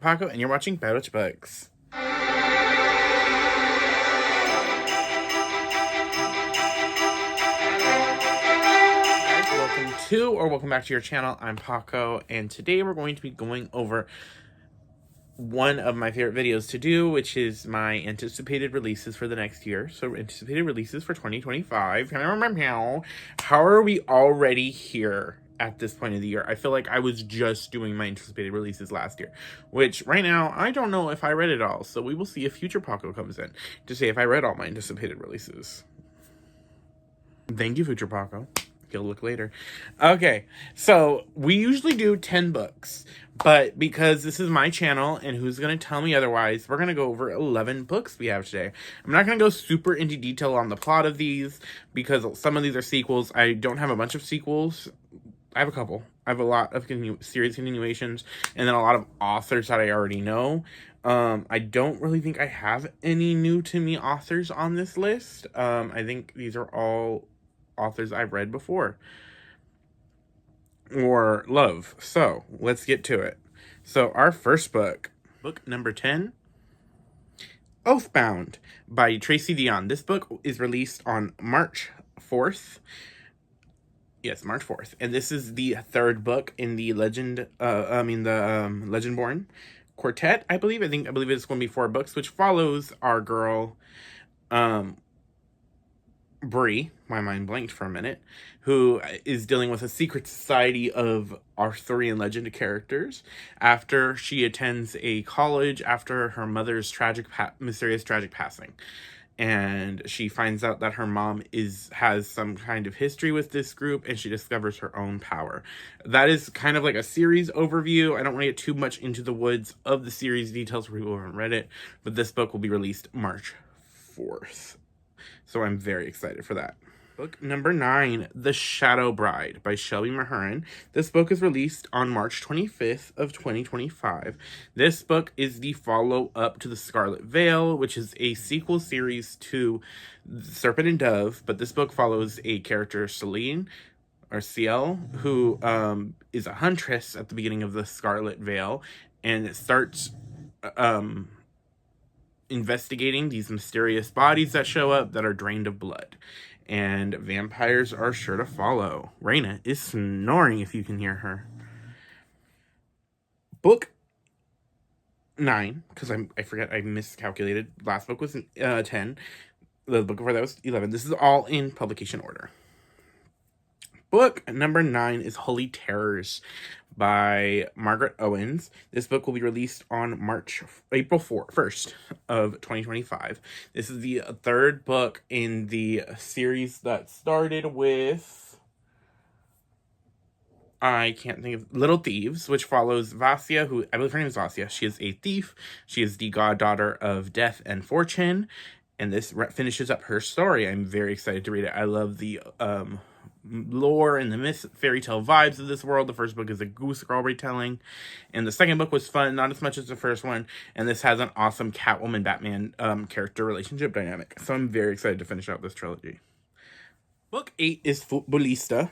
Paco, and you're watching Bad Books. Welcome back to your channel. I'm Paco, and today we're going to be going over one of my favorite videos to do, which is my anticipated releases for the next year. So anticipated releases for 2025. How are we already here at this point of the year? I feel like I was just doing my anticipated releases last year, which right now I don't know if I read it all. So we will see if future Paco comes in to say if I read all my anticipated releases. Thank you, future Paco. You'll look later. Okay, so we usually do 10 books, but because this is my channel and who's going to tell me otherwise, we're going to go over 11 books we have today. I'm not going to go super into detail on the plot of these because some of these are sequels. I don't have a bunch of sequels. I have a couple. I have a lot of series continuations and then a lot of authors that I already know. I don't really think I have any new to me authors on this list. I think these are all authors I've read before or love. So let's get to it. So our first book number 10, Oathbound by Tracy Deonn. This book is released on March 4th. Yes, March 4th. And this is the third book in the Legendborn quartet, I believe. I believe it's going to be 4 books, which follows our girl, Bree, my mind blanked for a minute, who is dealing with a secret society of Arthurian legend characters after she attends a college after her mother's mysterious tragic passing. And she finds out that her mom has some kind of history with this group, and she discovers her own power. That is kind of like a series overview. I don't want to get too much into the woods of the series details for people who haven't read it, but this book will be released March 4th. So I'm very excited for that. Book number 9, The Shadow Bride by Shelby Mahurin. This book is released on March 25th of 2025. This book is the follow-up to The Scarlet Veil, which is a sequel series to Serpent and Dove, but this book follows a character, Celine, or Ciel, who is a huntress at the beginning of The Scarlet Veil, and it starts investigating these mysterious bodies that show up that are drained of blood. And vampires are sure to follow. Raina is snoring if you can hear her. Book 9, because I forget, I miscalculated. Last book was 10. The book before that was 11. This is all in publication order. Book number 9 is Holy Terrors by Margaret Owens. This book will be released on April 1st of 2025. This is the third book in the series that started with, I can't think of, Little Thieves, which follows Vasya, who, I believe her name is Vasya. She is a thief. She is the goddaughter of Death and Fortune, and this finishes up her story. I'm very excited to read it. I love the lore and the myth fairy tale vibes of this world. The first book is a Goose Girl retelling, and the second book was fun, not as much as the first one, and this has an awesome Catwoman Batman character relationship dynamic, so I'm very excited to finish out this trilogy. Book 8 is Futbolista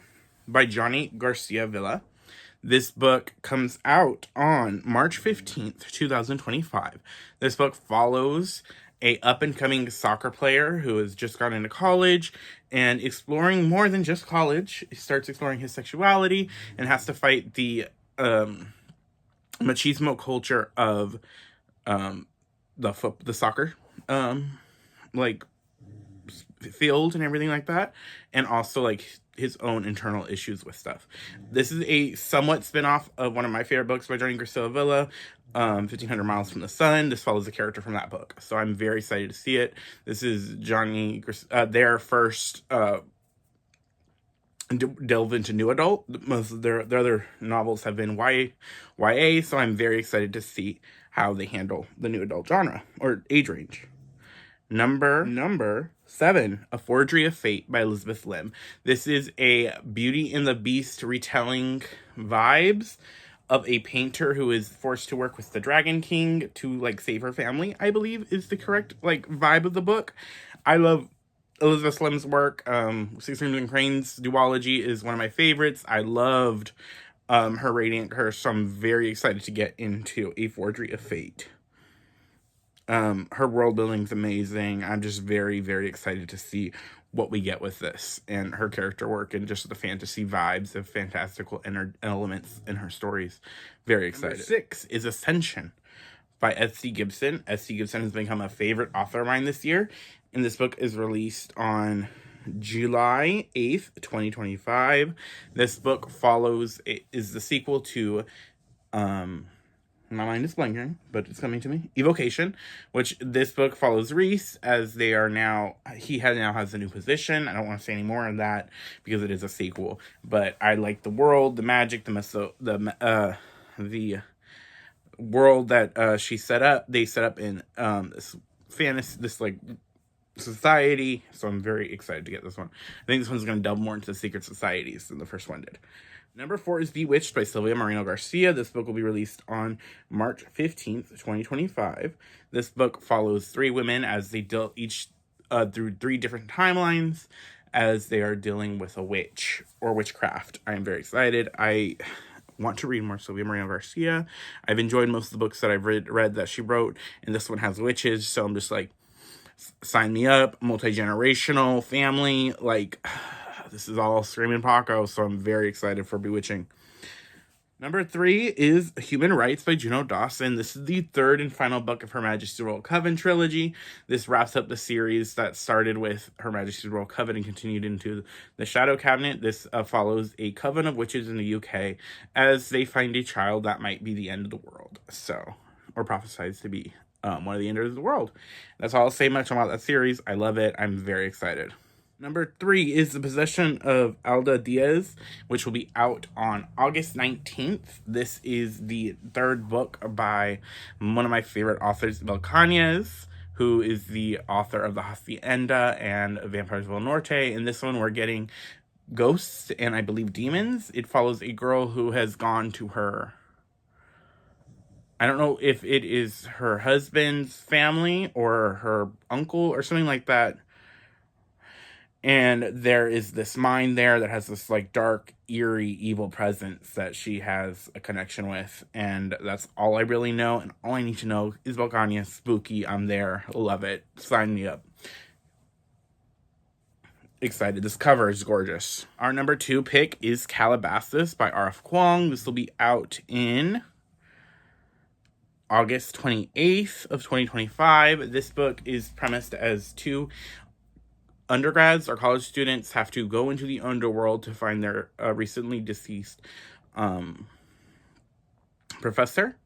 by Johnny Garcia Villa. This book comes out on March 15th, 2025. This book follows a up-and-coming soccer player who has just gone into college and exploring more than just college. He starts exploring his sexuality and has to fight the machismo culture of the soccer like field and everything like that, and also like his own internal issues with stuff. This is a somewhat spin-off of one of my favorite books by Johnny Garcia Villa, 1500 Miles from the Sun. This follows the character from that book, so I'm very excited to see it. This is Johnny their first delve into new adult. Most of their other novels have been YA, so I'm very excited to see how they handle the new adult genre or age range. Number 7, A Forgery of Fate by Elizabeth Lim. This is a Beauty and the Beast retelling vibes of a painter who is forced to work with the Dragon King to like save her family, I believe is the correct like vibe of the book. I love Elizabeth Lim's work. Six Rooms and Cranes duology is one of my favorites. I loved her Radiant Curse, so I'm very excited to get into A Forgery of Fate. Her world building's amazing. I'm just very, very excited to see what we get with this, and her character work, and just the fantasy vibes of fantastical elements in her stories. Very excited. Number 6 is Ascension by S.C. Gibson. S.C. Gibson has become a favorite author of mine this year, and this book is released on July 8th, 2025. This book is the sequel to, my mind is blanking, but it's coming to me, Evocation, which this book follows Rhys as he now has a new position. I don't want to say any more on that because it is a sequel, but I like the world, the magic, the world that she set up. They set up in this fantasy, this like society, so I'm very excited to get this one. I think this one's going to delve more into the secret societies than the first one did. Number 4 is Bewitched by Silvia Moreno Garcia. This book will be released on March 15th, 2025. This book follows 3 women as they deal each through 3 different timelines as they are dealing with a witch or witchcraft. I am very excited. I want to read more Silvia Moreno Garcia. I've enjoyed most of the books that I've read that she wrote, and this one has witches, so I'm just like, sign me up. Multi-generational family, like, this is all screaming Paco, so I'm very excited for Bewitching. Number 3 is Human Rights by Juno Dawson. This is the 3rd and final book of Her Majesty's Royal Coven trilogy. This wraps up the series that started with Her Majesty's Royal Coven and continued into the Shadow Cabinet. This follows a coven of witches in the UK as they find a child that might be the end of the world, or prophesied to be one of the enders of the world. That's all I'll say much about that series. I love it. I'm very excited. Number 3 is The Possession of Alda Diaz, which will be out on August 19th. This is the 3rd book by one of my favorite authors, Mel Cañas, who is the author of The Hacienda and Vampires del Norte. In this one, we're getting ghosts and I believe demons. It follows a girl who has gone to her, I don't know if it is her husband's family or her uncle or something like that. And there is this mine there that has this like dark, eerie, evil presence that she has a connection with. And that's all I really know. And all I need to know is Mel Cañas, spooky. I'm there. Love it. Sign me up. Excited. This cover is gorgeous. Our number 2 pick is Calabasas by R.F. Kuang. This will be out in August 28th of 2025. This book is premised as 2 undergrads or college students have to go into the underworld to find their recently deceased professor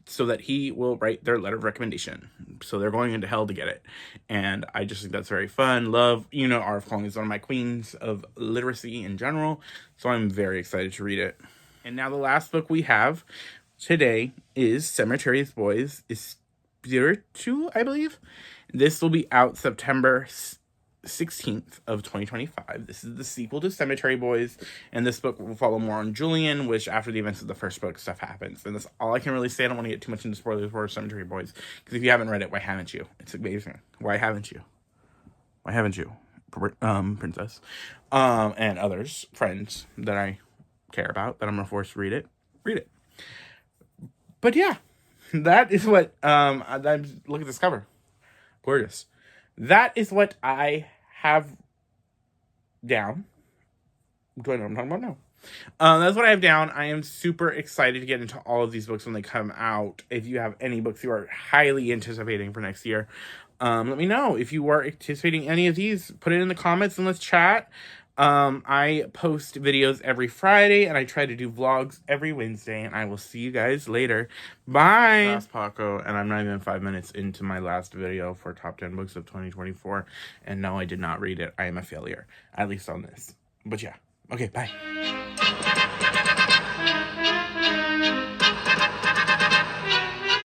so that he will write their letter of recommendation. So they're going into hell to get it. And I just think that's very fun. Love, R.F. Kuang is one of my queens of literacy in general. So I'm very excited to read it. And now the last book we have today is Cemetery's Boys Espiritu, I believe. This will be out September 16th of 2025. This is the sequel to Cemetery Boys, and this book will follow more on Julian, which after the events of the first book, stuff happens. And that's all I can really say. I don't want to get too much into spoilers for Cemetery Boys, because if you haven't read it, why haven't you? It's amazing. Why haven't you? Why haven't you? Princess. And others, friends that I care about, that I'm gonna force to read it. Read it. But yeah, that is what, look at this cover. Gorgeous. That is what I have down. Do I know what I'm talking about? No. That's what I have down. I am super excited to get into all of these books when they come out. If you have any books you are highly anticipating for next year, let me know. If you are anticipating any of these, put it in the comments and let's chat. I post videos every Friday, and I try to do vlogs every Wednesday, and I will see you guys later. Bye! Last Paco, and I'm not even 5 minutes into my last video for Top 10 Books of 2024, and no, I did not read it. I am a failure, at least on this. But yeah. Okay, bye.